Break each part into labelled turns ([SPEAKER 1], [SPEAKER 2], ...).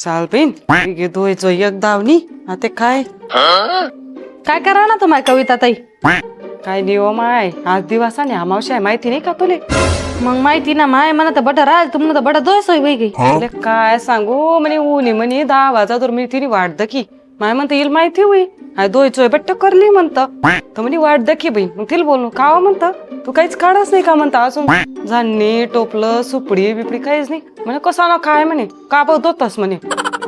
[SPEAKER 1] चाल बहीण घे धुवायचं एक दावणी आता काय
[SPEAKER 2] काय करा ना तुम्हाला कविता ताई?
[SPEAKER 1] काय नाही हो माय आज दिवसाने अमावस्या आहे माहिती नाही का तुले?
[SPEAKER 2] मग माहिती ना माय म्हणा तर बटर राहील तुम्हाला तर बटर दोय सोय बाई
[SPEAKER 1] तुले काय सांगू म्हणे ऊन म्हणे 10 वाजा तर मी तिने वाट दकी माय म्हणते येईल माहिती होई हाय दोयचोय बट्ट करली म्हणत तर म्हणे वाट दकी बाई मग तिला बोलू कावा म्हणत तू काहीच काढच नाही का म्हणता अजून झाडणी टोपलं सुपडी बिपडी काहीच नाही म्हणे कसा ना काय म्हणे का बघतोस म्हणे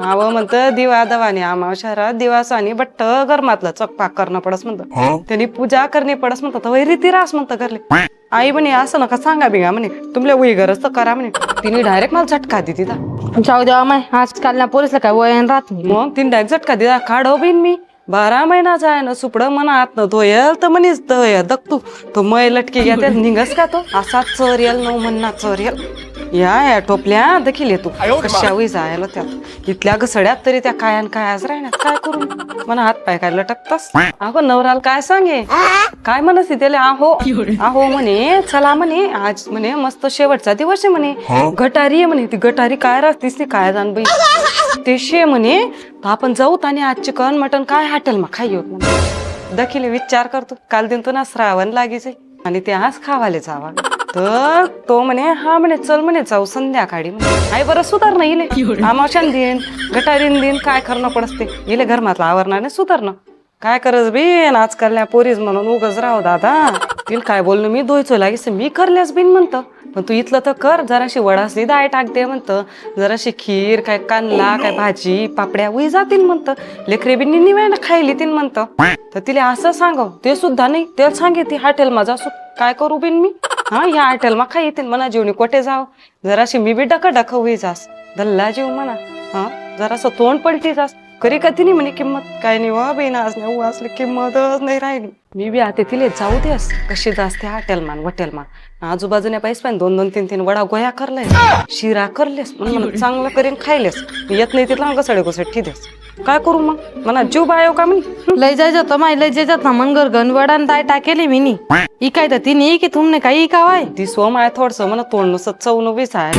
[SPEAKER 1] अव म्हणत दिवा दवाने अमावस्या दिवासाने बट्ट गरमातलं चकपाक करणं पडस म्हणत त्यांनी पूजा करणे पडस म्हणतात रीती रास म्हणत करले आई म्हणे असं नका सांगा बिगा म्हणे तुमल्या वही गरज तर करा म्हणे तिने डायरेक्ट मला झटका दी तिथं
[SPEAKER 2] जाऊ द्या माय आजकाल ना पोलीसला काय वयन राहत नाही.
[SPEAKER 1] मग तिने डायरेक्ट झटका दिला काढव बिन मी 12 महिनाचा आहे ना सुपडं मनात न धोयल तर म्हणीच दगतू तो मै लटकी घ्या त्यात निघस का तो असा चोरेल न म्हणा चोरेल या टोपल्या देखील येतो कशावी जायला त्यात इथल्या घसड्यात तरी त्या कायान काय आज राहण्यात काय करू म्हणा हात पाय काय लटकतास अगं नवराला काय सांगे काय म्हणस त्याला आहो आहो म्हणे चला म्हणे आज म्हणे मस्त शेवटचा दिवस आहे म्हणे गटारी आहे म्हणे ती गटारी काय राहतीस ती काय जाण बाई ते शे म्हणे तर आपण जाऊ आणि आज चिकन मटन काय हॉटेल मा खाई होत म्हणे दखील विचार करतो काल दिन तो ना श्रावण लागीच आणि ते आज खावाले जावा तर तो म्हणे हा म्हणे चल म्हणे जाऊ संध्याकाळी आई बरं सुधार ना इले अमावशान देईन गटारीन देईन काय करणं पडसते इले घरमातला आवरणार सुधारणं काय करस बिन आजकाल पोरीज म्हणून उगच राहू दादा तिला काय बोलणं मी धुयचो लागेस मी करल्यास बिन म्हणतं पण तू इथलं तर कर जराशी वडासली डाळ टाकते म्हणतं जराशी खीर काय कानला काय भाजी पापड्या उई जातील म्हणतं लेकरे बिन्नी निवेळा खायली तीन म्हणतं तर तिला असं सांगव ते सुद्धा नाही ते सांगे ती हॉटेल माझा काय करू बिन मी हा ह्या हॉटेल मा खाई येतील म्हणा जेवणी कोठे जाव जराशी मी बी डक होई जास धल्ला जेव म्हणा हा जरासं तोंड पलटी जास करी का तिने म्हणे किंमत काय नाही वा बेन आज नाही असली किंमतच नाही राहिली मी बी आता तिले जाऊ देस कशी जास्त हॉटेल मान आजूबाजूने पैसे पण 2-2, 3-3 वडा गोया करलाय शिरा करलेस म्हणून चांगलं करीन खायलेस येत नाही तिथला घसडे घसड ठिदेस काय करू मग म्हणा जीव बायो का म्हणे
[SPEAKER 2] लय जाय जातो माय लय जाय जात ना मंगर गणवडान दाय टाकेली मी नी इकाय तर तिने की तुमने काही इकावाय
[SPEAKER 1] ती सोम आहे थोडस म्हणा तोंड नुसतं चव न आहे